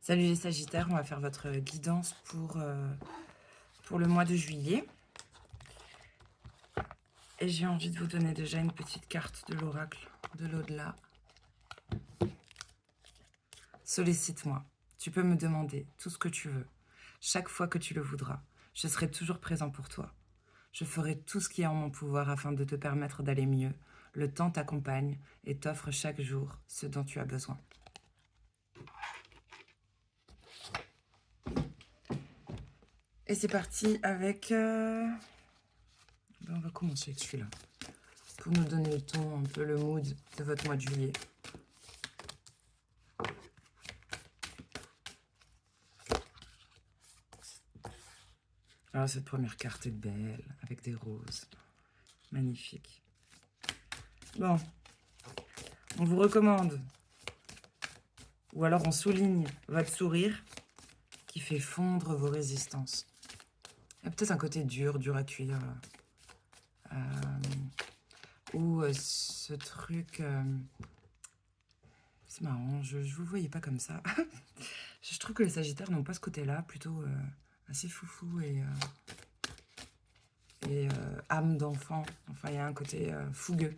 Salut les Sagittaires, on va faire votre guidance pour le mois de juillet. Et j'ai envie de vous donner déjà une petite carte de l'oracle de l'au-delà. Sollicite-moi. Tu peux me demander tout ce que tu veux. Chaque fois que tu le voudras, je serai toujours présent pour toi. Je ferai tout ce qui est en mon pouvoir afin de te permettre d'aller mieux. Le temps t'accompagne et t'offre chaque jour ce dont tu as besoin. Et c'est parti avec... on va commencer avec celui-là. Pour nous donner le ton, un peu le mood de votre mois de juillet. Alors cette première carte est belle, avec des roses. Magnifique. Bon, on vous recommande, ou alors on souligne votre sourire qui fait fondre vos résistances. Il y a peut-être un côté dur à cuire. Ou ce truc... c'est marrant, je ne vous voyais pas comme ça. Je trouve que les Sagittaires n'ont pas ce côté-là, plutôt assez foufou et âme d'enfant. Enfin, il y a un côté fougueux.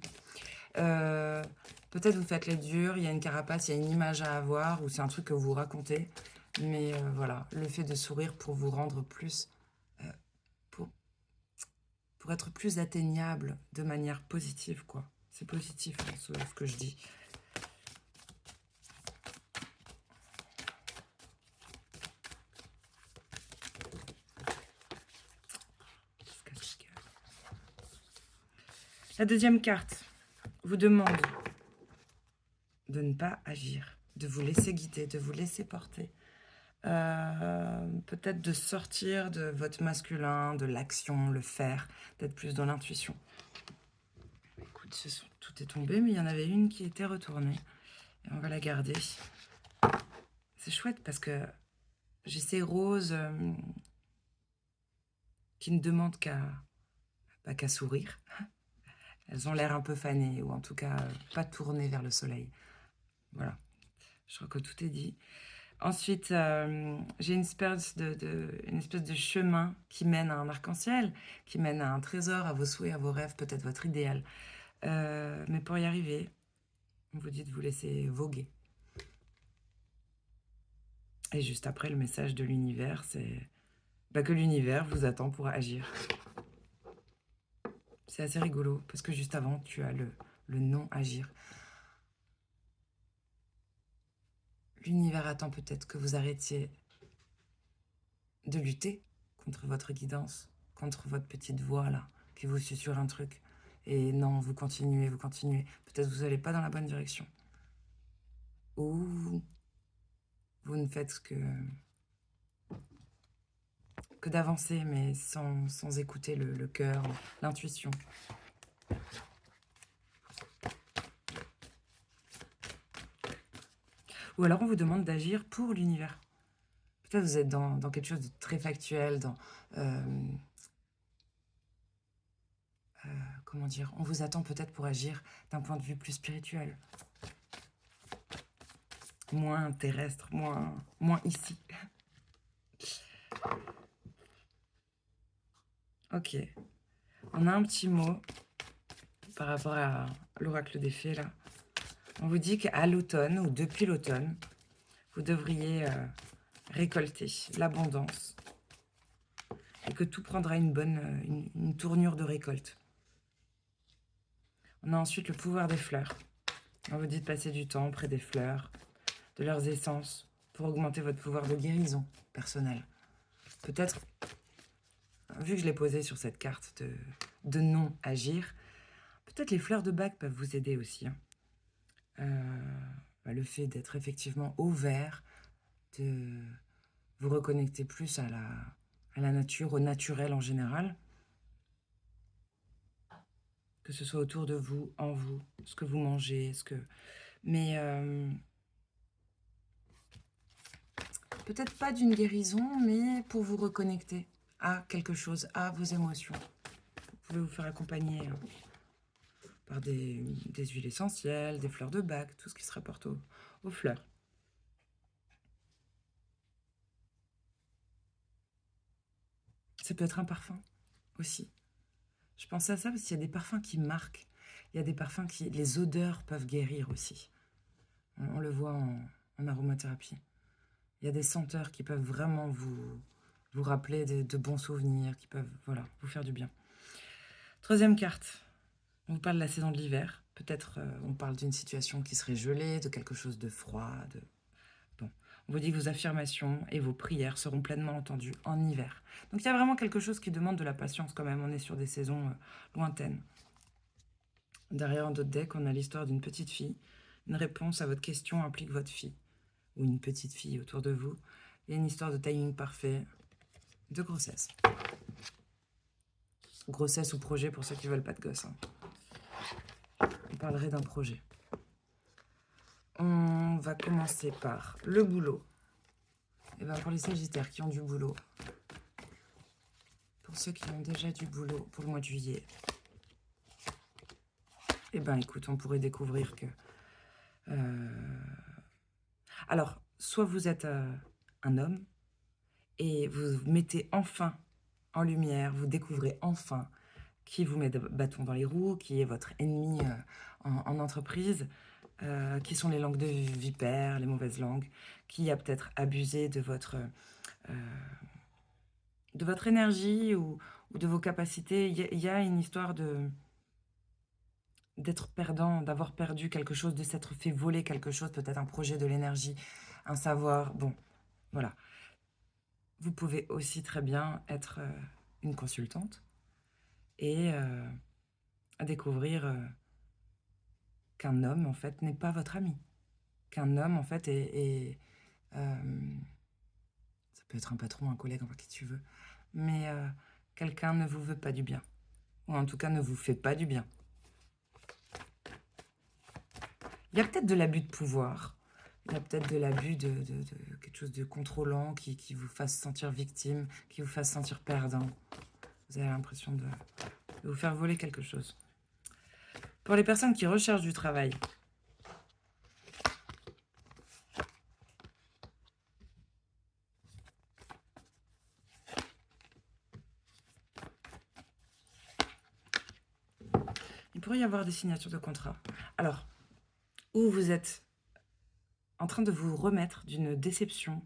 Peut-être vous faites les durs, il y a une carapace, il y a une image à avoir, ou c'est un truc que vous racontez. Mais voilà, le fait de sourire pour vous rendre plus... pour être plus atteignable de manière positive, quoi. C'est positif, hein, ce que je dis. La deuxième carte vous demande de ne pas agir, de vous laisser guider, de vous laisser porter. Peut-être de sortir de votre masculin, de l'action, le faire, d'être plus dans l'intuition. Écoute, tout est tombé, mais il y en avait une qui était retournée. Et on va la garder. C'est chouette parce que j'ai ces roses qui ne demandent qu'à sourire. Elles ont l'air un peu fanées, ou en tout cas pas tournées vers le soleil. Voilà, je crois que tout est dit. Ensuite, j'ai une espèce de chemin qui mène à un arc-en-ciel, qui mène à un trésor, à vos souhaits, à vos rêves, peut-être votre idéal. Mais pour y arriver, on vous dit de vous laisser voguer. Et juste après, le message de l'univers, c'est que l'univers vous attend pour agir. C'est assez rigolo, parce que juste avant, tu as le non-agir. L'univers attend peut-être que vous arrêtiez de lutter contre votre guidance, contre votre petite voix là, qui vous susurre un truc. Et non, vous continuez, vous continuez. Peut-être vous n'allez pas dans la bonne direction. Ou vous ne faites que d'avancer, mais sans écouter le cœur, l'intuition. Ou alors on vous demande d'agir pour l'univers. Peut-être vous êtes dans quelque chose de très factuel, comment dire, on vous attend peut-être pour agir d'un point de vue plus spirituel. Moins terrestre, moins ici. Ok. On a un petit mot par rapport à l'oracle des fées, là. On vous dit qu'à l'automne, ou depuis l'automne, vous devriez récolter l'abondance et que tout prendra une tournure de récolte. On a ensuite le pouvoir des fleurs. On vous dit de passer du temps près des fleurs, de leurs essences, pour augmenter votre pouvoir de guérison personnelle. Peut-être, vu que je l'ai posé sur cette carte de non-agir, peut-être les fleurs de bac peuvent vous aider aussi. Le fait d'être effectivement au vert, de vous reconnecter plus à la nature, au naturel en général. Que ce soit autour de vous, en vous, ce que vous mangez, Mais peut-être pas d'une guérison, mais pour vous reconnecter à quelque chose, à vos émotions. Vous pouvez vous faire accompagner par des huiles essentielles, des fleurs de bac, tout ce qui se rapporte aux fleurs. Ça peut être un parfum aussi. Je pensais à ça parce qu'il y a des parfums qui marquent. Il y a des parfums qui... Les odeurs peuvent guérir aussi. On le voit en aromathérapie. Il y a des senteurs qui peuvent vraiment vous rappeler de bons souvenirs, qui peuvent voilà, vous faire du bien. Troisième carte. On vous parle de la saison de l'hiver. Peut-être on parle d'une situation qui serait gelée, de quelque chose de froid. Bon. On vous dit que vos affirmations et vos prières seront pleinement entendues en hiver. Donc il y a vraiment quelque chose qui demande de la patience quand même. On est sur des saisons lointaines. Derrière, en d'autres decks, on a l'histoire d'une petite fille. Une réponse à votre question implique votre fille. Ou une petite fille autour de vous. Il y a une histoire de timing parfait, de grossesse. Grossesse ou projet pour ceux qui ne veulent pas de gosse. On parlerait d'un projet. On va commencer par le boulot. Et bien pour les Sagittaires qui ont du boulot, pour ceux qui ont déjà du boulot pour le mois de juillet, et ben écoute, on pourrait découvrir que... Alors, soit vous êtes un homme et vous mettez enfin en lumière, vous découvrez enfin qui vous met de bâton dans les roues, qui est votre ennemi en entreprise, qui sont les langues de vipère, les mauvaises langues, qui a peut-être abusé de votre énergie ou de vos capacités. Il y a une histoire d'être perdant, d'avoir perdu quelque chose, de s'être fait voler quelque chose, peut-être un projet, de l'énergie, un savoir. Bon, voilà. Vous pouvez aussi très bien être une consultante et découvrir qu'un homme, en fait, n'est pas votre ami. Qu'un homme, en fait, ça peut être un patron, un collègue, enfin, qui tu veux. Mais quelqu'un ne vous veut pas du bien. Ou en tout cas, ne vous fait pas du bien. Il y a peut-être de l'abus de pouvoir. Il y a peut-être de l'abus de quelque chose de contrôlant qui vous fasse sentir victime, qui vous fasse sentir perdant. Vous avez l'impression de vous faire voler quelque chose. Pour les personnes qui recherchent du travail, il pourrait y avoir des signatures de contrat. Alors, où vous êtes en train de vous remettre d'une déception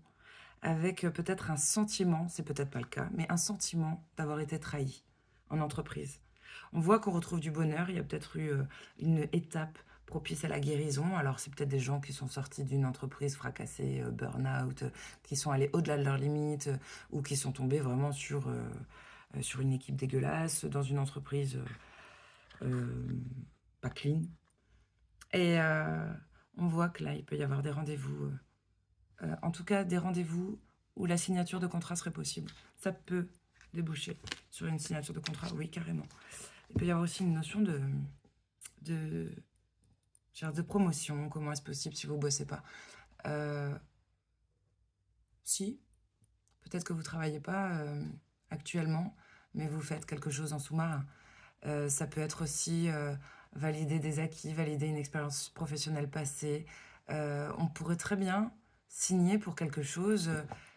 avec peut-être un sentiment, c'est peut-être pas le cas, mais un sentiment d'avoir été trahi en entreprise. On voit qu'on retrouve du bonheur, il y a peut-être eu une étape propice à la guérison. Alors c'est peut-être des gens qui sont sortis d'une entreprise fracassée, burn-out, qui sont allés au-delà de leurs limites, ou qui sont tombés vraiment sur une équipe dégueulasse, dans une entreprise pas clean. Et on voit que là, il peut y avoir des rendez-vous, en tout cas des rendez-vous où la signature de contrat serait possible. Ça peut déboucher sur une signature de contrat, oui, carrément. Il peut y avoir aussi une notion de promotion. Comment est-ce possible si vous ne bossez pas? Si, peut-être que vous ne travaillez pas actuellement, mais vous faites quelque chose en sous-marin. Ça peut être aussi valider des acquis, valider une expérience professionnelle passée. On pourrait très bien signer pour quelque chose,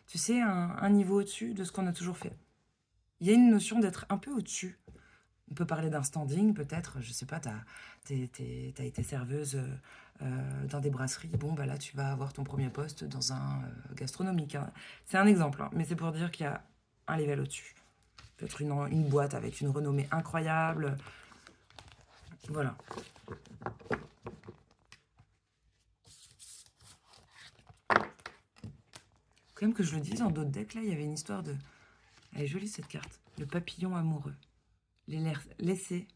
tu sais, un niveau au-dessus de ce qu'on a toujours fait. Il y a une notion d'être un peu au-dessus. On peut parler d'un standing, peut-être, je sais pas, t'as été serveuse dans des brasseries. Bon, bah là, tu vas avoir ton premier poste dans un gastronomique. Hein. C'est un exemple, hein, mais c'est pour dire qu'il y a un level au-dessus. Peut-être une boîte avec une renommée incroyable. Voilà. Quand même que je le dise, dans d'autres decks, là, il y avait une histoire de... Elle est jolie, cette carte. Le papillon amoureux. Laissez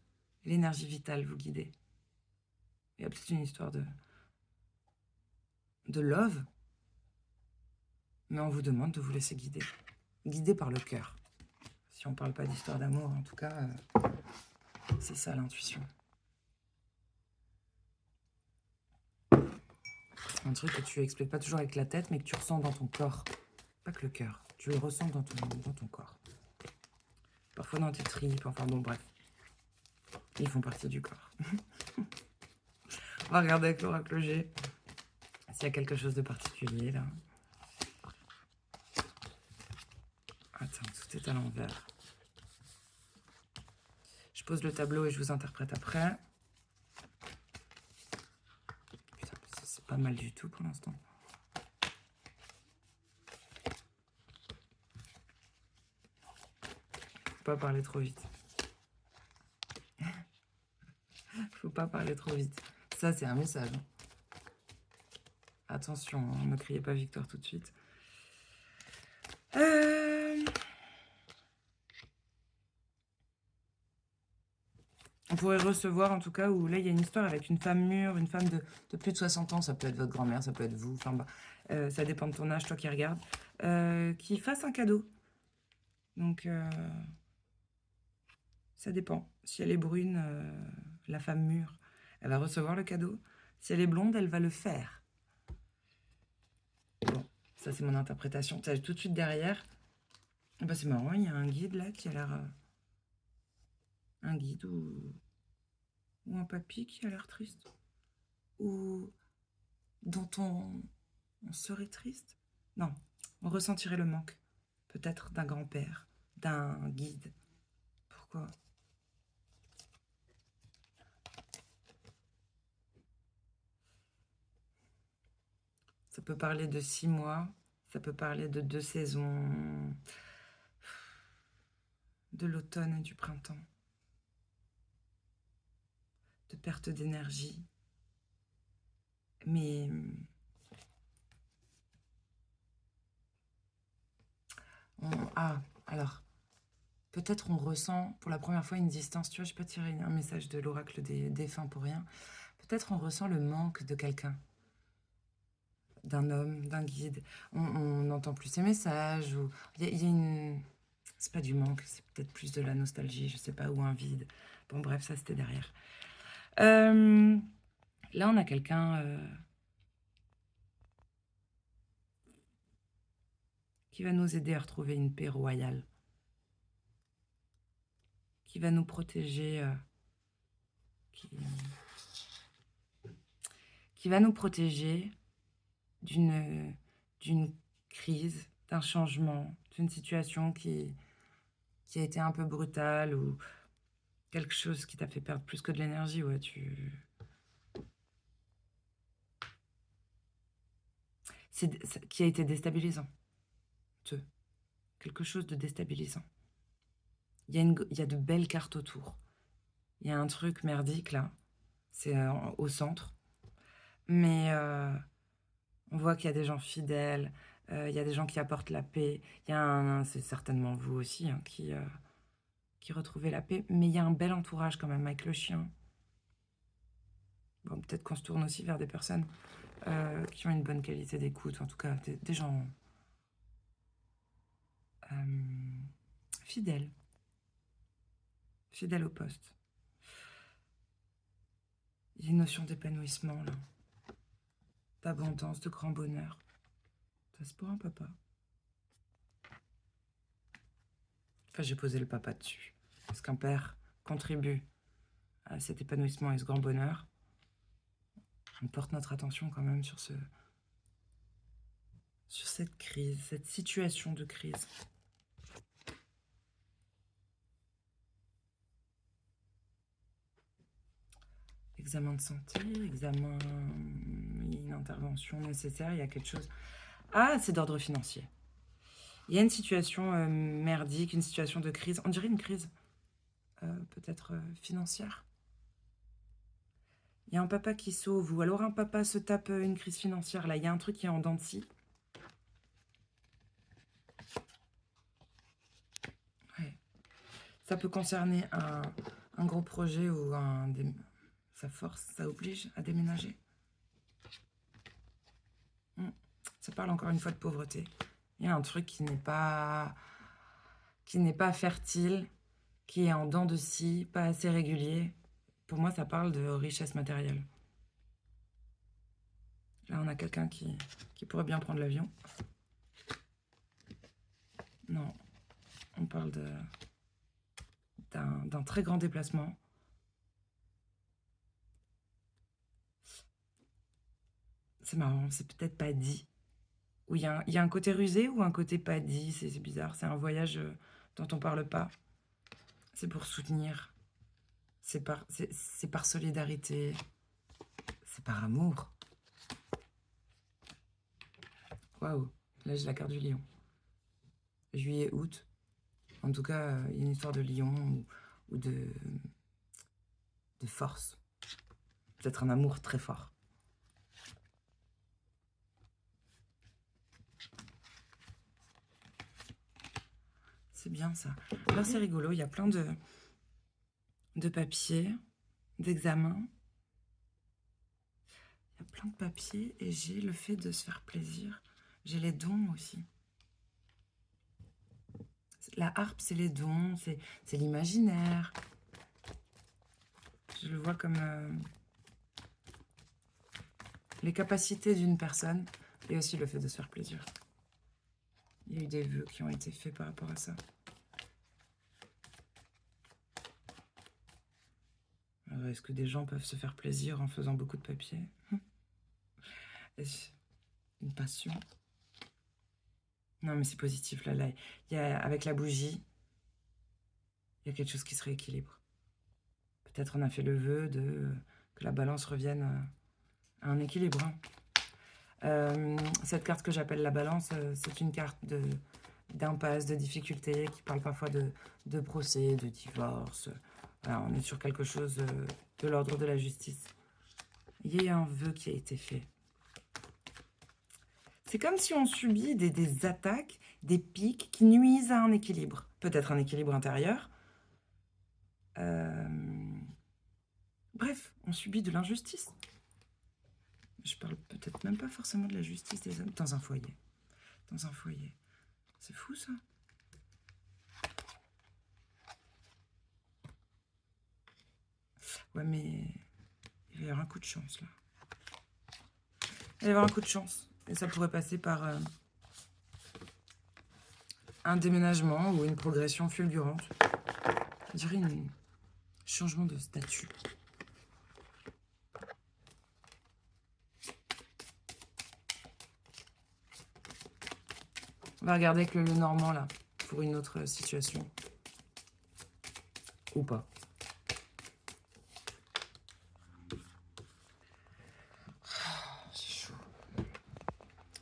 l'énergie vitale vous guider. Il y a peut-être une histoire de love, mais on vous demande de vous laisser guider. Guider par le cœur. Si on ne parle pas d'histoire d'amour, en tout cas, c'est ça l'intuition. Un truc que tu expliques pas toujours avec la tête, mais que tu ressens dans ton corps. Pas que le cœur. Tu le ressens dans ton corps. Parfois dans tes tripes, enfin bon, bref. Ils font partie du corps. On va regarder avec l'oracle G s'il y a quelque chose de particulier là. Attends, tout est à l'envers. pose le tableau et je vous interprète après. Putain, c'est pas mal du tout pour l'instant. Faut pas parler trop vite. Faut pas parler trop vite. Ça, c'est un message. Attention, ne criez pas victoire tout de suite. On pourrait recevoir, en tout cas, où là, il y a une histoire avec une femme mûre, une femme de plus de 60 ans. Ça peut être votre grand-mère, ça peut être vous. Enfin, bah, ça dépend de ton âge, toi qui regardes. Qui fasse un cadeau. Donc, ça dépend. Si elle est brune, la femme mûre, elle va recevoir le cadeau. Si elle est blonde, elle va le faire. Bon, ça, c'est mon interprétation. Ça, tout de suite derrière. Bah, c'est marrant, il y a un guide là qui a l'air... un guide ou un papy qui a l'air triste. Ou dont on serait triste. Non, on ressentirait le manque. Peut-être d'un grand-père, d'un guide. Pourquoi? Ça peut parler de 6 mois, ça peut parler de 2 saisons, de l'automne et du printemps, de perte d'énergie. Mais alors, peut-être on ressent pour la première fois une distance. Tu vois, je n'ai pas tiré un message de l'oracle des défunts pour rien. Peut-être on ressent le manque de quelqu'un, d'un homme, d'un guide. On n'entend plus ses messages. Il y a une... C'est pas du manque, c'est peut-être plus de la nostalgie, je sais pas, ou un vide. Bon, bref, ça, c'était derrière. Là, on a quelqu'un qui va nous aider à retrouver une paix royale, qui va nous protéger, qui va nous protéger d'une crise, d'un changement, d'une situation qui a été un peu brutale ou quelque chose qui t'a fait perdre plus que de l'énergie. Ouais, qui a été déstabilisant. Quelque chose de déstabilisant. Il y a de belles cartes autour. Il y a un truc merdique là, c'est au centre. Mais on voit qu'il y a des gens fidèles, il y a des gens qui apportent la paix. C'est certainement vous aussi hein, qui retrouvez la paix. Mais il y a un bel entourage quand même avec le chien. Bon, peut-être qu'on se tourne aussi vers des personnes qui ont une bonne qualité d'écoute. En tout cas, des gens fidèles. Fidèles au poste. Il y a une notion d'épanouissement là. D'abondance, de grand bonheur. Ça c'est pour un papa. Enfin, j'ai posé le papa dessus. Parce qu'un père contribue à cet épanouissement et ce grand bonheur. On porte notre attention quand même sur cette crise, cette situation de crise. Examen de santé, une intervention nécessaire, il y a quelque chose. Ah, c'est d'ordre financier. Il y a une situation merdique, une situation de crise. On dirait une crise peut-être financière. Il y a un papa qui sauve, ou alors un papa se tape une crise financière. Là, il y a un truc qui est en dents de scie. Ouais. Ça peut concerner un gros projet ou ça force, ça oblige à déménager. Ça parle encore une fois de pauvreté. Il y a un truc qui n'est pas fertile, qui est en dents de scie, pas assez régulier. Pour moi, ça parle de richesse matérielle. Là, on a quelqu'un qui pourrait bien prendre l'avion. Non, on parle d'un très grand déplacement. C'est marrant, c'est peut-être pas dit. Ou il y a un côté rusé ou un côté pas dit, c'est bizarre. C'est un voyage dont on parle pas. C'est pour soutenir c'est par solidarité, c'est par amour. Waouh, là j'ai la carte du lion. Juillet, août. En tout cas, il y a une histoire de lion ou de force. Peut-être un amour très fort. C'est bien ça. Là, c'est rigolo. Il y a plein de papiers, d'examens. Il y a plein de papiers et j'ai le fait de se faire plaisir. J'ai les dons aussi. La harpe, c'est les dons, c'est l'imaginaire. Je le vois comme les capacités d'une personne et aussi le fait de se faire plaisir. Il y a eu des vœux qui ont été faits par rapport à ça. Alors, est-ce que des gens peuvent se faire plaisir en faisant beaucoup de papier? Une passion? Non, mais c'est positif, là. Il y a, avec la bougie, il y a quelque chose qui se rééquilibre. Peut-être on a fait le vœu que la balance revienne à un équilibre. Cette carte que j'appelle la balance, c'est une carte d'impasse, de difficulté, qui parle parfois de procès, de divorce. Voilà, on est sur quelque chose de l'ordre de la justice. Il y a un vœu qui a été fait. C'est comme si on subit des attaques, des pics qui nuisent à un équilibre. Peut-être un équilibre intérieur. Bref, on subit de l'injustice. Je parle peut-être même pas forcément de la justice des hommes. Dans un foyer. Dans un foyer. C'est fou, ça. Ouais, mais il va y avoir un coup de chance, là. Il va y avoir un coup de chance. Et ça pourrait passer par un déménagement ou une progression fulgurante. Je dirais un changement de statut. On va regarder avec le Normand, là, pour une autre situation. Ou pas. C'est chaud.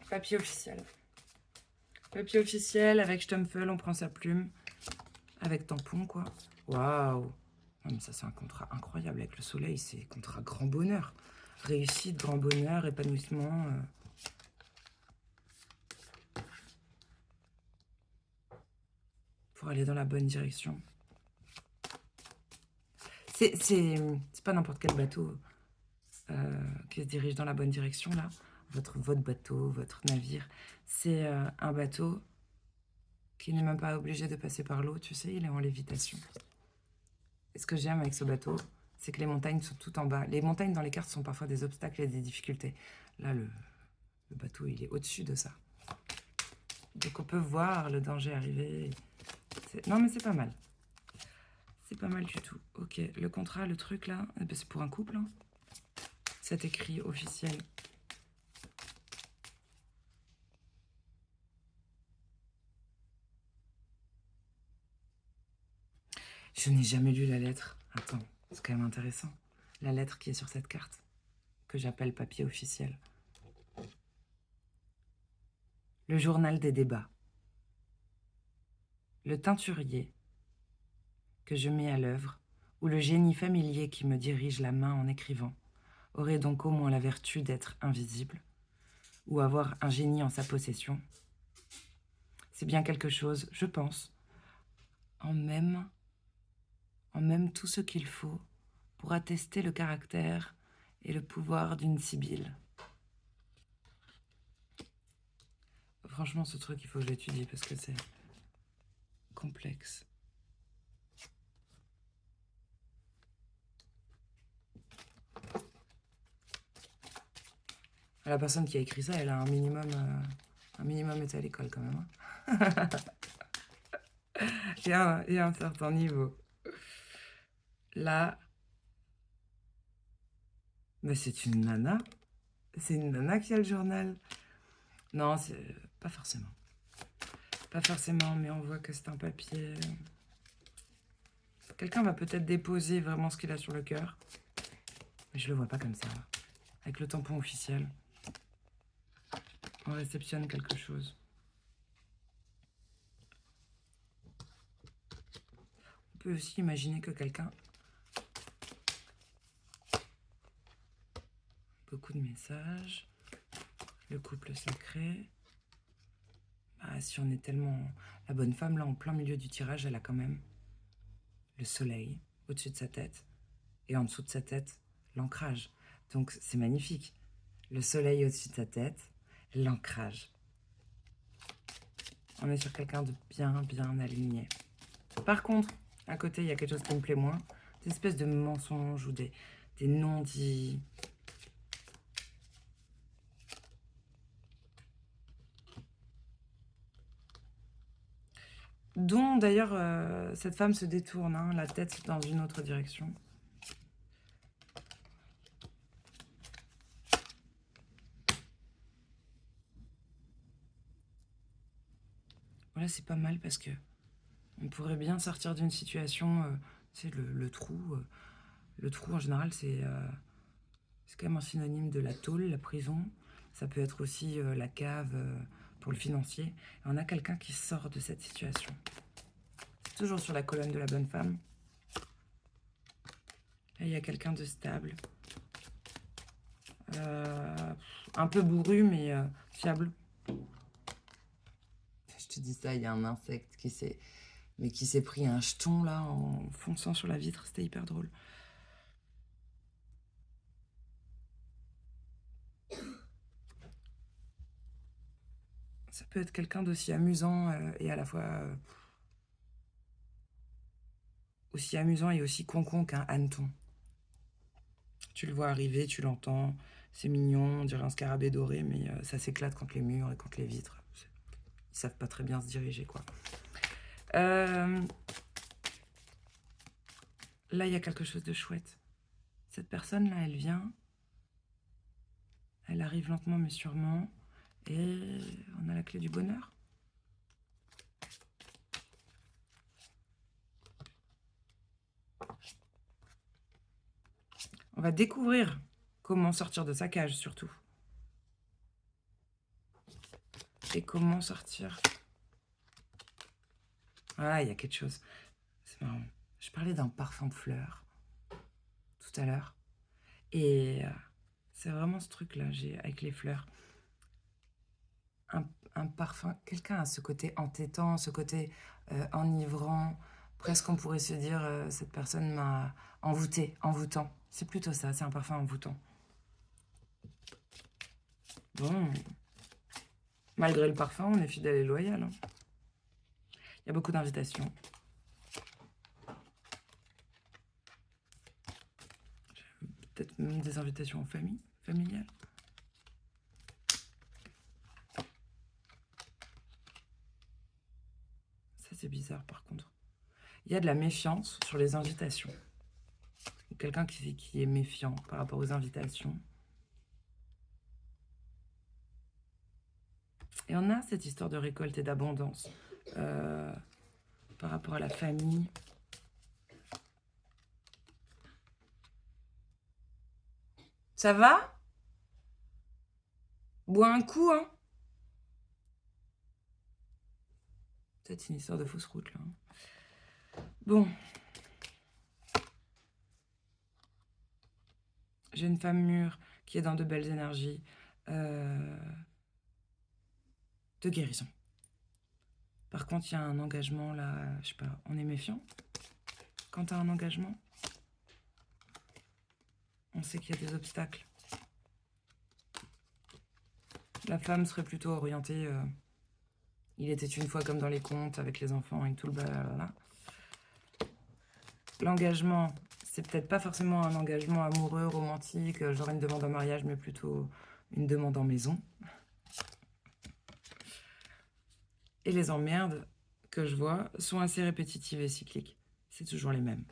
Papier officiel. Papier officiel, avec Stumpfel, on prend sa plume. Avec tampon, quoi. Waouh! Non, mais ça, c'est un contrat incroyable avec le soleil. C'est contrat grand bonheur. Réussite, grand bonheur, épanouissement. Pour aller dans la bonne direction. C'est pas n'importe quel bateau qui se dirige dans la bonne direction, là. Votre bateau, votre navire. C'est un bateau qui n'est même pas obligé de passer par l'eau, tu sais, il est en lévitation. Et ce que j'aime avec ce bateau, c'est que les montagnes sont tout en bas. Les montagnes dans les cartes sont parfois des obstacles et des difficultés. Là, le bateau, il est au-dessus de ça. Donc on peut voir le danger arriver. Non, mais c'est pas mal. C'est pas mal du tout. Ok, le contrat, le truc là, c'est pour un couple. Hein. C'est écrit officiel. Je n'ai jamais lu la lettre. Attends, c'est quand même intéressant. La lettre qui est sur cette carte, que j'appelle papier officiel. Le journal des débats. Le teinturier que je mets à l'œuvre, ou le génie familier qui me dirige la main en écrivant, aurait donc au moins la vertu d'être invisible, ou avoir un génie en sa possession. C'est bien quelque chose, je pense, en même tout ce qu'il faut pour attester le caractère et le pouvoir d'une sibylle. Franchement, ce truc, il faut que je l'étudie parce que c'est complexe. La personne qui a écrit ça, elle a un minimum été à l'école quand même. Hein. Il y a un certain niveau. Là, mais c'est une nana. C'est une nana qui a le journal. Non, c'est pas forcément. Pas forcément, mais on voit que c'est un papier Quelqu'un va peut-être déposer vraiment ce qu'il a sur le cœur. Mais je le vois pas comme ça. Avec le tampon officiel. On réceptionne quelque chose. On peut aussi imaginer que quelqu'un... Beaucoup de messages. Le couple sacré. Ah, si on est tellement... La bonne femme, là, en plein milieu du tirage, elle a quand même le soleil au-dessus de sa tête. Et en dessous de sa tête, l'ancrage. Donc, c'est magnifique. Le soleil au-dessus de sa tête, l'ancrage. On est sur quelqu'un de bien, bien aligné. Par contre, à côté, il y a quelque chose qui me plaît moins. Des espèces de mensonges ou des non-dits. Dont, d'ailleurs, cette femme se détourne, hein, la tête dans une autre direction. Voilà, c'est pas mal parce que on pourrait bien sortir d'une situation, tu sais, le trou. Le trou, en général, c'est quand même un synonyme de la tôle, la prison. Ça peut être aussi la cave pour le financier. Et on a quelqu'un qui sort de cette situation. C'est toujours sur la colonne de la bonne femme. Là, il y a quelqu'un de stable. Un peu bourru, mais fiable. Je te dis ça, il y a un insecte qui s'est pris un jeton là en fonçant sur la vitre. C'était hyper drôle. Ça peut être quelqu'un d'aussi amusant et à la fois aussi amusant et aussi concon qu'un hanneton. Tu le vois arriver, tu l'entends, c'est mignon, on dirait un scarabée doré, mais ça s'éclate contre les murs et contre les vitres. Ils savent pas très bien se diriger, quoi. Là, il y a quelque chose de chouette. Cette personne-là, elle vient, elle arrive lentement mais sûrement, et on a la clé du bonheur. On va découvrir comment sortir de sa cage, surtout. Et comment sortir... Ah, il y a quelque chose. C'est marrant. Je parlais d'un parfum de fleurs tout à l'heure. Et c'est vraiment ce truc-là, avec les fleurs. Un parfum, quelqu'un a ce côté entêtant, ce côté enivrant. Presque on pourrait se dire, cette personne m'a envoûté, envoûtant. C'est plutôt ça, c'est un parfum envoûtant. Bon, malgré le parfum, on est fidèle et loyal. Hein. Il y a beaucoup d'invitations. Peut-être même des invitations en famille, familiales. Ça, c'est bizarre, par contre. Il y a de la méfiance sur les invitations. Quelqu'un qui est méfiant par rapport aux invitations. Et on a cette histoire de récolte et d'abondance par rapport à la famille. Ça va? Bois un coup, hein? Peut-être une histoire de fausse route, là. Bon. J'ai une femme mûre qui est dans de belles énergies de guérison. Par contre, il y a un engagement, là, je sais pas, on est méfiant quand tu as un engagement. On sait qu'il y a des obstacles. La femme serait plutôt orientée... il était une fois comme dans les contes, avec les enfants et tout le blablabla. L'engagement, c'est peut-être pas forcément un engagement amoureux, romantique, genre une demande en mariage, mais plutôt une demande en maison. Et les emmerdes que je vois sont assez répétitives et cycliques. C'est toujours les mêmes.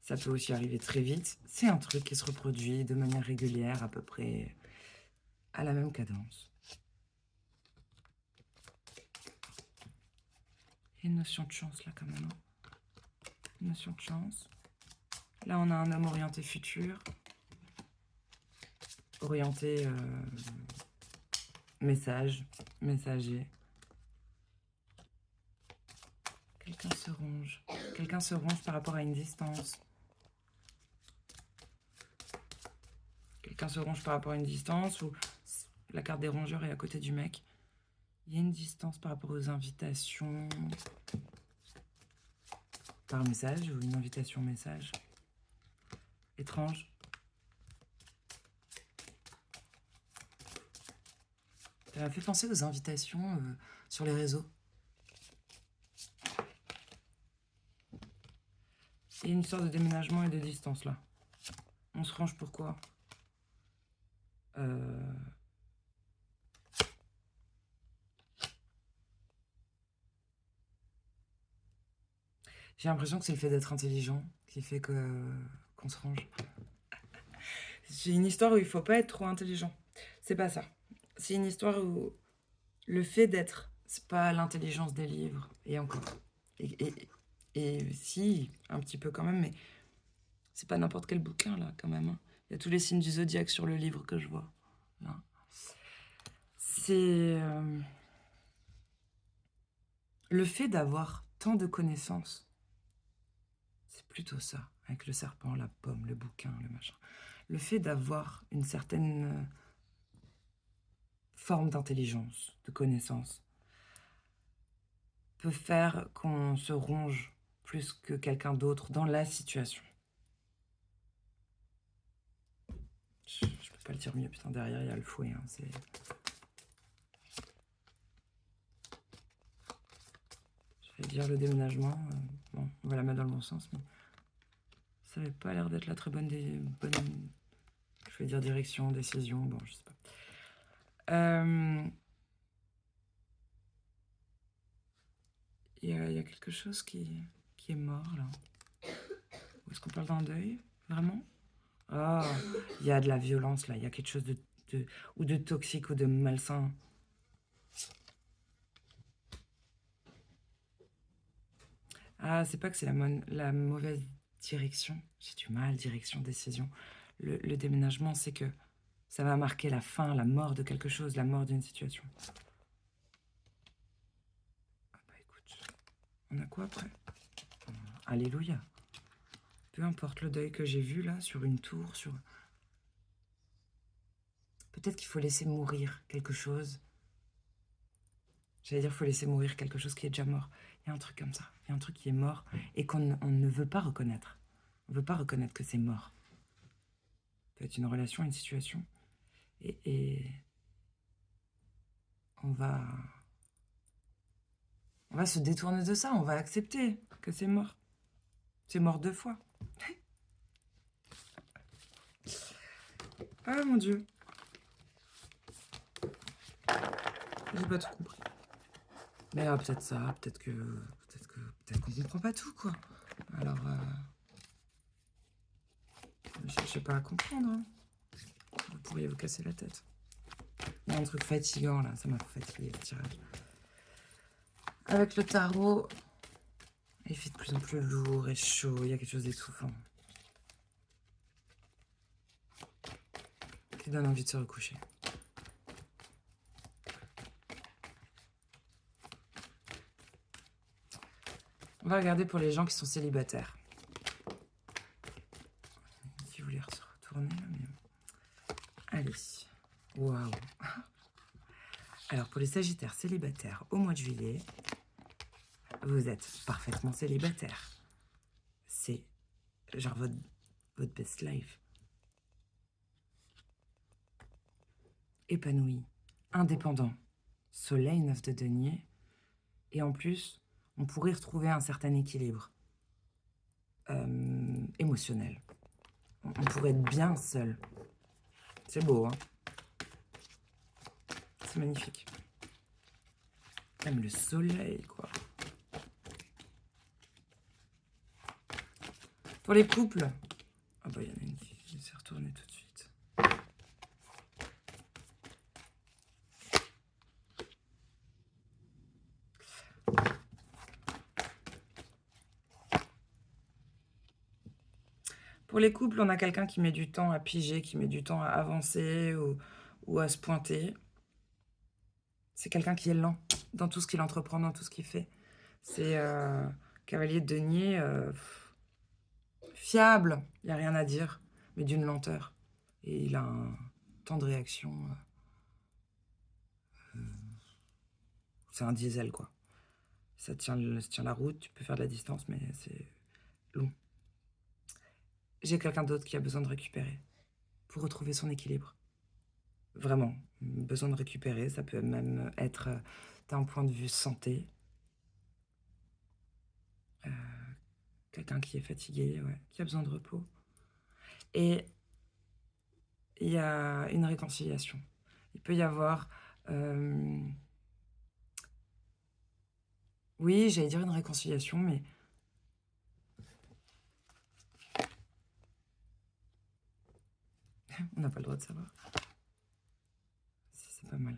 Ça peut aussi arriver très vite. C'est un truc qui se reproduit de manière régulière, à peu près à la même cadence. Il y a une notion de chance là quand même. notion de chance. Là, on a un homme orienté futur, orienté message, messager. Quelqu'un se ronge. Quelqu'un se ronge par rapport à une distance. Quelqu'un se ronge par rapport à une distance ou la carte des rongeurs est à côté du mec. Il y a une distance par rapport aux invitations par message ou une invitation message. Étrange. Ça m'a fait penser aux invitations sur les réseaux. Il y a une histoire de déménagement et de distance là. On se range pourquoi J'ai l'impression que c'est le fait d'être intelligent qui fait qu'on se range. C'est une histoire où il faut pas être trop intelligent. C'est pas ça. C'est une histoire où le fait d'être, c'est pas l'intelligence des livres. Et encore. Et si, un petit peu quand même, mais c'est pas n'importe quel bouquin là quand même. Hein. Il y a tous les signes du zodiaque sur le livre que je vois. Là. C'est le fait d'avoir tant de connaissances. C'est plutôt ça, avec le serpent, la pomme, le bouquin, le machin. Le fait d'avoir une certaine forme d'intelligence, de connaissance, peut faire qu'on se ronge plus que quelqu'un d'autre dans la situation. Je peux pas le dire mieux, putain, derrière il y a le fouet. Hein, c'est... Je vais dire le déménagement, bon, on va la mettre dans le bon sens, mais ça n'avait pas l'air d'être la très bonne, je vais dire direction, décision, bon, je sais pas. Il y a quelque chose qui est mort, là. Est-ce qu'on parle d'un deuil, vraiment? Ah, il y a de la violence, là. Il y a quelque chose ou de toxique ou de malsain. Ah, c'est pas que c'est la mauvaise direction. J'ai du mal, direction, décision. Le déménagement, c'est que ça va marquer la fin, la mort de quelque chose, la mort d'une situation. Ah bah écoute, on a quoi après? Alléluia. Peu importe le deuil que j'ai vu là, sur une tour, sur... Peut-être qu'il faut laisser mourir quelque chose. J'allais dire, il faut laisser mourir quelque chose qui est déjà mort. Il y a un truc comme ça. Il y a un truc qui est mort et qu'on ne veut pas reconnaître. On ne veut pas reconnaître que c'est mort. Ça peut être une relation, une situation. Et on va se détourner de ça. On va accepter que c'est mort. C'est mort 2 fois. Ah mon Dieu. J'ai pas tout compris. Mais peut-être ça, peut-être qu'on comprend pas tout, quoi. Alors, je sais pas à comprendre. Hein. Vous pourriez vous casser la tête. Il y a un truc fatigant, là. Ça m'a fatigué, le tirage. Avec le tarot, il fait de plus en plus lourd et chaud. Il y a quelque chose d'étouffant. Qui donne envie de se recoucher. On va regarder pour les gens qui sont célibataires. Qui voulait se retourner là, mais... Allez. Waouh. Alors, pour les sagittaires célibataires au mois de juillet, vous êtes parfaitement célibataire. C'est genre votre best life. Épanoui, indépendant, soleil 9 de denier. Et en plus, on pourrait retrouver un certain équilibre émotionnel. On pourrait être bien seul. C'est beau, hein? C'est magnifique. Même le soleil, quoi. Pour les couples, ah bah il y en a une qui s'est retournée tout de suite. Pour les couples, on a quelqu'un qui met du temps à piger, qui met du temps à avancer ou à se pointer. C'est quelqu'un qui est lent dans tout ce qu'il entreprend, dans tout ce qu'il fait. C'est cavalier de denier, fiable, il n'y a rien à dire, mais d'une lenteur. Et il a un temps de réaction, c'est un diesel, quoi. Ça tient la route, tu peux faire de la distance, mais c'est long. J'ai quelqu'un d'autre qui a besoin de récupérer pour retrouver son équilibre. Vraiment, besoin de récupérer, ça peut même être d'un point de vue santé. Quelqu'un qui est fatigué, ouais, qui a besoin de repos. Et il y a une réconciliation. Il peut y avoir... oui, j'allais dire une réconciliation, mais... on n'a pas le droit de savoir. C'est pas mal.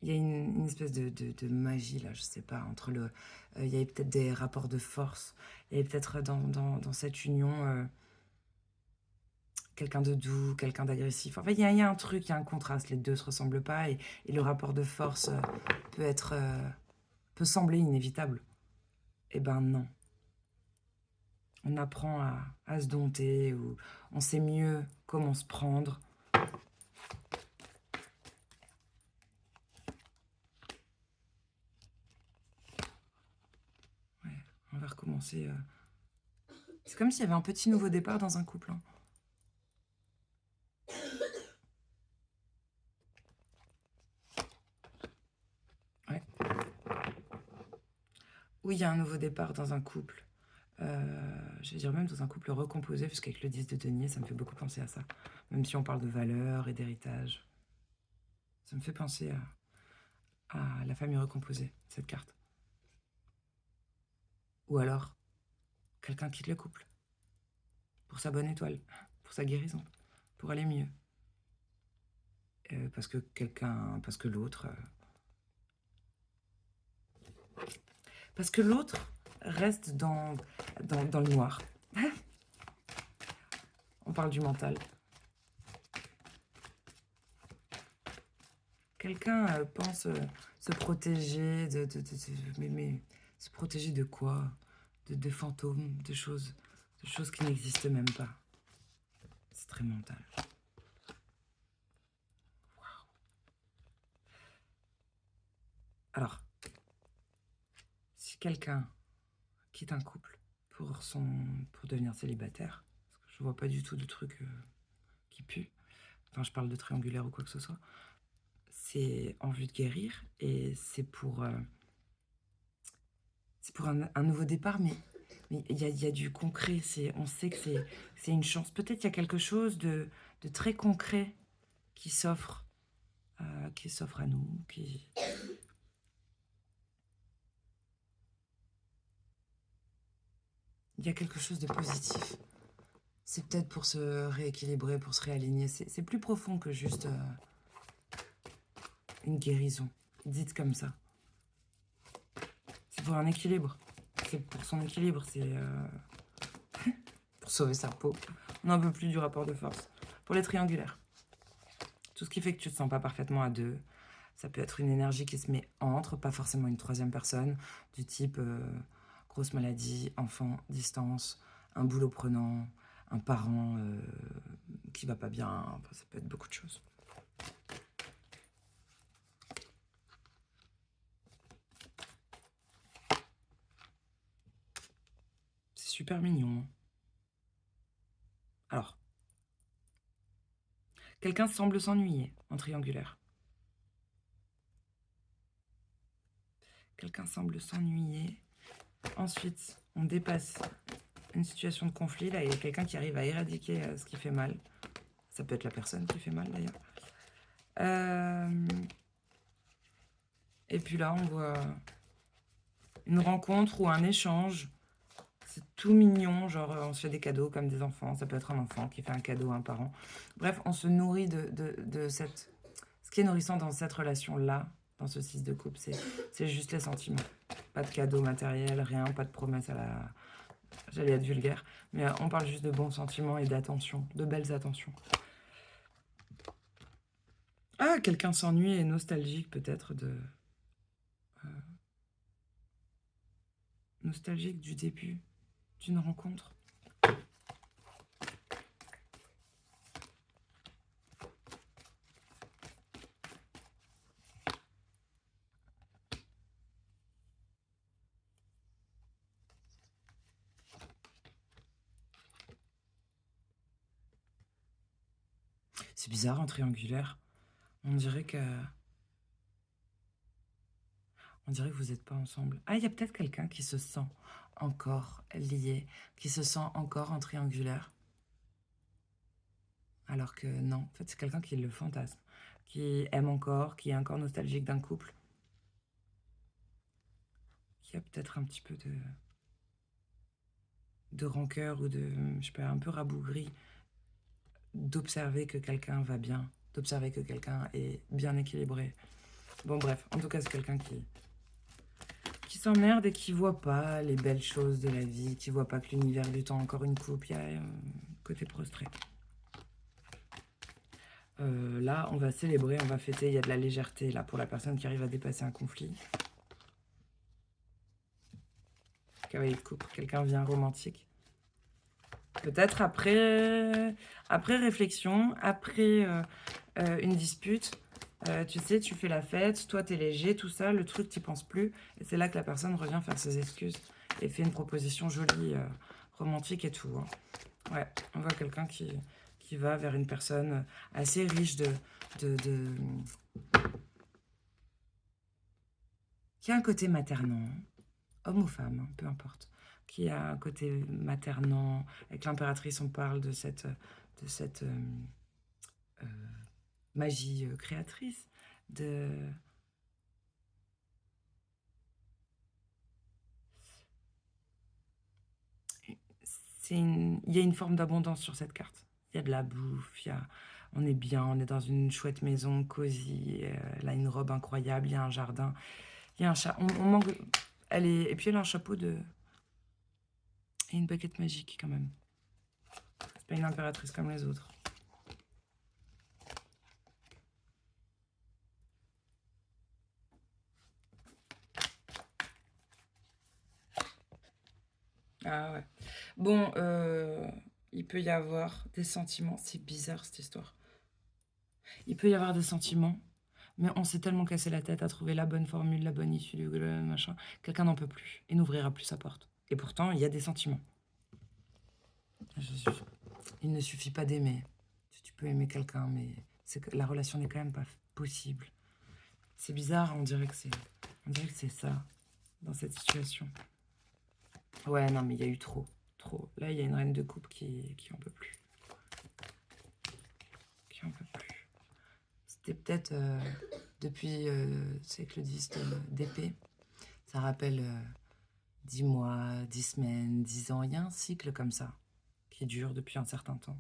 Il y a une espèce de magie, là, je sais pas, entre le... il y avait peut-être des rapports de force. Il y avait peut-être dans cette union... quelqu'un de doux, quelqu'un d'agressif. Enfin, il y a un truc, il y a un contraste. Les deux se ressemblent pas et le rapport de force peut sembler inévitable. Eh ben non. On apprend à se dompter ou on sait mieux comment se prendre. Ouais, on va recommencer. C'est comme s'il y avait un petit nouveau départ dans un couple. Hein. Ouais. Oui, il y a un nouveau départ dans un couple. Je vais dire même dans un couple recomposé, parce qu'avec le 10 de denier, ça me fait beaucoup penser à ça. Même si on parle de valeurs et d'héritage. Ça me fait penser à la famille recomposée, cette carte. Ou alors, quelqu'un quitte le couple. Pour sa bonne étoile, pour sa guérison, pour aller mieux. Parce que l'autre... parce que l'autre reste dans le noir. On parle du mental. Quelqu'un pense se protéger mais se protéger de quoi? De fantômes, de choses qui n'existent même pas. C'est très mental. Wow. Alors, si quelqu'un quitte un couple pour devenir célibataire, parce que je vois pas du tout de trucs qui puent, enfin je parle de triangulaire ou quoi que ce soit, c'est en vue de guérir et c'est pour un nouveau départ, mais il y a du concret, on sait que c'est une chance. Peut-être qu'il y a quelque chose de très concret qui s'offre à nous, il y a quelque chose de positif. C'est peut-être pour se rééquilibrer, pour se réaligner. C'est plus profond que juste une guérison, dite comme ça. C'est pour un équilibre. C'est pour son équilibre, c'est pour sauver sa peau. On n'en veut plus du rapport de force. Pour les triangulaires, tout ce qui fait que tu te sens pas parfaitement à deux, ça peut être une énergie qui se met entre, pas forcément une troisième personne, du type grosse maladie, enfant, distance, un boulot prenant, un parent qui va pas bien, enfin, ça peut être beaucoup de choses. C'est super mignon. Alors, quelqu'un semble s'ennuyer en triangulaire. Quelqu'un semble s'ennuyer. Ensuite, on dépasse une situation de conflit. Là, il y a quelqu'un qui arrive à éradiquer ce qui fait mal. Ça peut être la personne qui fait mal, d'ailleurs. Et puis là, on voit une rencontre ou un échange. C'est tout mignon, genre on se fait des cadeaux comme des enfants. Ça peut être un enfant qui fait un cadeau à un parent. Bref, on se nourrit de cette... Ce qui est nourrissant dans cette relation-là, dans ce 6 de coupe, c'est juste les sentiments. Pas de cadeau matériel, rien, pas de promesse J'allais être vulgaire, mais on parle juste de bons sentiments et d'attention, de belles attentions. Ah, quelqu'un s'ennuie et nostalgique peut-être de... nostalgique du début d'une rencontre. C'est bizarre en triangulaire. On dirait que vous n'êtes pas ensemble. Ah, il y a peut-être quelqu'un qui se sent encore lié, qui se sent encore en triangulaire. Alors que non, en fait, c'est quelqu'un qui le fantasme, qui aime encore, qui est encore nostalgique d'un couple, qui a peut-être un petit peu de rancœur ou de, je sais pas, un peu rabougri d'observer que quelqu'un va bien, d'observer que quelqu'un est bien équilibré. Bon, bref, en tout cas, c'est quelqu'un qui s'emmerde et qui voit pas les belles choses de la vie, qui voit pas que l'univers du temps encore une coupe, il y a un côté prostré. Là, on va célébrer, on va fêter, il y a de la légèreté là pour la personne qui arrive à dépasser un conflit. Cavalier de coupe, quelqu'un vient romantique. Peut-être après réflexion, après une dispute, tu sais, tu fais la fête, toi t'es léger, tout ça, le truc t'y penses plus, et c'est là que la personne revient faire ses excuses et fait une proposition jolie, romantique et tout. Hein. Ouais, on voit quelqu'un qui va vers une personne assez riche qui a un côté maternant, homme ou femme, hein, peu importe, qui a un côté maternant. Avec l'impératrice, on parle de cette euh, magie créatrice, de... Il y a une forme d'abondance sur cette carte. Il y a de la bouffe, on est bien, on est dans une chouette maison, cosy, elle a une robe incroyable, il y a un jardin, il y a un chat. On manque... Et puis elle a un chapeau de... et une baguette magique quand même. C'est pas une impératrice comme les autres. Ah ouais. Bon, il peut y avoir des sentiments. C'est bizarre cette histoire. Il peut y avoir des sentiments, mais on s'est tellement cassé la tête à trouver la bonne formule, la bonne issue du machin. Quelqu'un n'en peut plus et n'ouvrira plus sa porte. Et pourtant, il y a des sentiments. Il ne suffit pas d'aimer. Tu peux aimer quelqu'un, mais la relation n'est quand même pas possible. C'est bizarre, on dirait que c'est ça, dans cette situation. Ouais, non, mais il y a eu trop. Là, il y a une reine de coupe qui en peut plus. Qui en peut plus. C'était peut-être depuis siècle X d'épée. Ça rappelle 10 mois, 10 semaines, 10 ans. Il y a un cycle comme ça qui dure depuis un certain temps.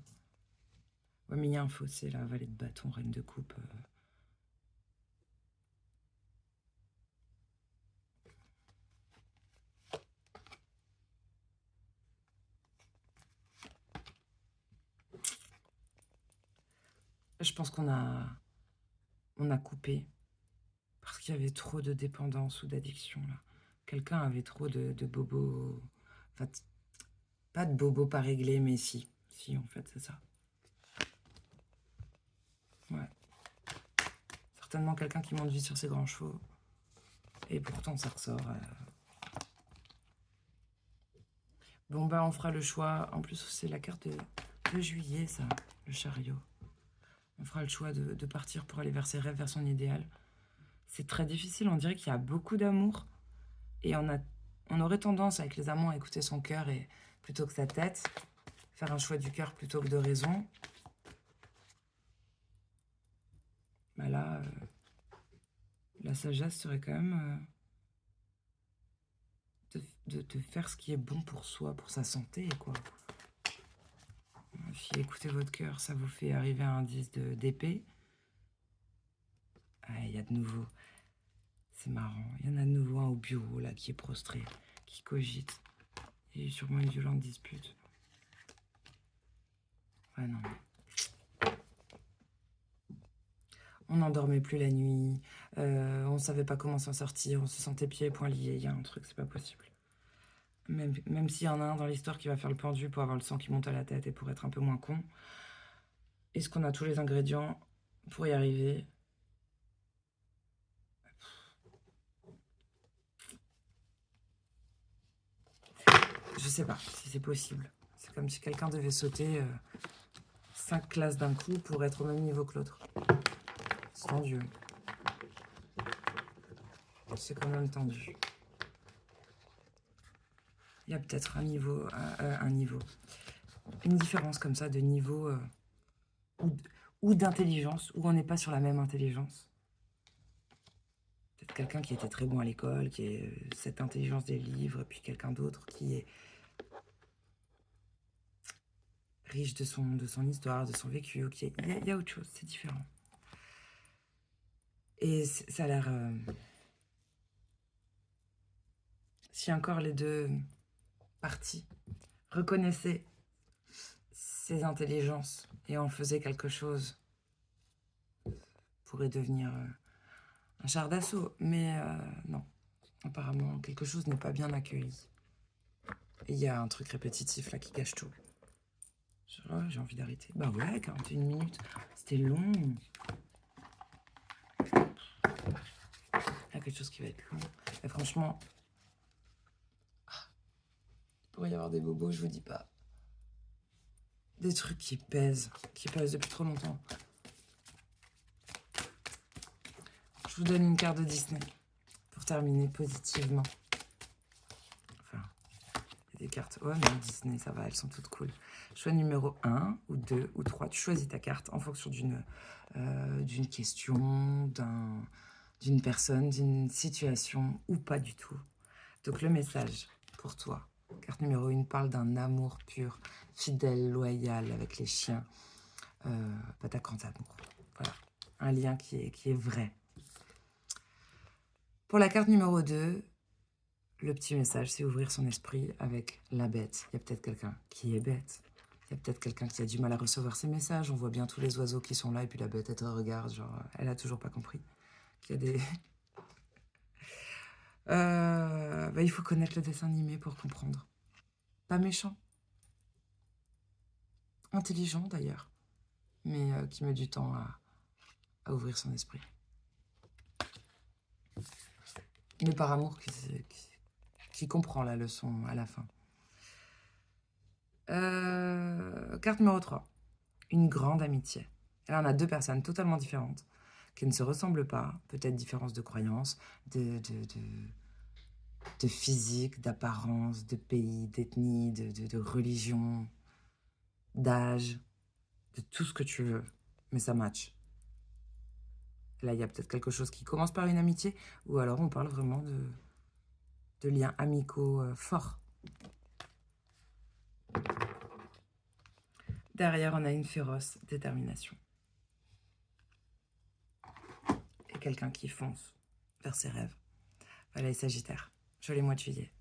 Ouais, mais il y a un fossé là, valet de bâton, reine de coupe. Je pense qu'on a coupé parce qu'il y avait trop de dépendance ou d'addiction là. Quelqu'un avait trop de bobos. Enfin, pas de bobos pas réglés, mais si. Si, en fait, c'est ça. Ouais. Certainement quelqu'un qui monte vite sur ses grands chevaux. Et pourtant, ça ressort. Bon, bah, on fera le choix. En plus, c'est la carte de juillet, ça, le chariot. On fera le choix de partir pour aller vers ses rêves, vers son idéal. C'est très difficile, on dirait qu'il y a beaucoup d'amour. Et on aurait tendance, avec les amants, à écouter son cœur et plutôt que sa tête. Faire un choix du cœur plutôt que de raison. Bah là, la sagesse serait quand même de faire ce qui est bon pour soi, pour sa santé, quoi. Si écoutez votre cœur, ça vous fait arriver à un 10 d'épée. Ah, il y a de nouveau. C'est marrant. Il y en a de nouveau un au bureau, là, qui est prostré, qui cogite. Il y a eu sûrement une violente dispute. Ouais, non. On n'endormait plus la nuit, on savait pas comment s'en sortir, on se sentait pieds et poings liés. Il y a un truc, c'est pas possible. Même s'il y en a un dans l'histoire qui va faire le pendu pour avoir le sang qui monte à la tête et pour être un peu moins con, est-ce qu'on a tous les ingrédients pour y arriver? Je sais pas si c'est possible. C'est comme si quelqu'un devait sauter 5 classes d'un coup pour être au même niveau que l'autre. C'est tendu. C'est quand même tendu. Il y a peut-être un niveau, une différence comme ça de niveau ou d'intelligence, où on n'est pas sur la même intelligence. Peut-être quelqu'un qui était très bon à l'école, qui a cette intelligence des livres, et puis quelqu'un d'autre qui est riche de son histoire, de son vécu. Il y a autre chose, c'est différent. Et ça a l'air... si encore les deux parties reconnaissaient ces intelligences et en faisaient quelque chose, pourrait devenir un char d'assaut. Mais non, apparemment, quelque chose n'est pas bien accueilli. Et il y a un truc répétitif là qui gâche tout. Oh, j'ai envie d'arrêter. Bah ouais, 41 minutes. C'était long. Il y a quelque chose qui va être long. Et franchement, il pourrait y avoir des bobos, je vous dis pas. Des trucs qui pèsent depuis trop longtemps. Je vous donne une carte de Disney pour terminer positivement. Enfin, il y a des cartes. Oh non, Disney, ça va, elles sont toutes cool. Choix numéro 1 ou 2 ou 3. Tu choisis ta carte en fonction d'une question, d'une personne, d'une situation ou pas du tout. Donc le message pour toi. Carte numéro 1 parle d'un amour pur, fidèle, loyal avec les chiens. Pas ta grande amour. Voilà. Un lien qui est vrai. Pour la carte numéro 2, le petit message, c'est ouvrir son esprit avec la bête. Il y a peut-être quelqu'un qui est bête. Il y a peut-être quelqu'un qui a du mal à recevoir ces messages. On voit bien tous les oiseaux qui sont là et puis la bête, elle te regarde, genre, elle a toujours pas compris qu'il y a des... il faut connaître le dessin animé pour comprendre. Pas méchant. Intelligent d'ailleurs, mais qui met du temps à ouvrir son esprit. Mais par amour qui comprend la leçon à la fin. Carte numéro 3. Une grande amitié. Là, on a deux personnes totalement différentes, qui ne se ressemblent pas. Peut-être différence de croyances, de physique, d'apparence, de pays, d'ethnie, de religion, d'âge, de tout ce que tu veux. Mais ça match. Là, il y a peut-être quelque chose qui commence par une amitié, ou alors on parle vraiment de liens amicaux forts. Derrière, on a une féroce détermination. Et quelqu'un qui fonce vers ses rêves. Voilà les Sagittaires, joli mois de juillet.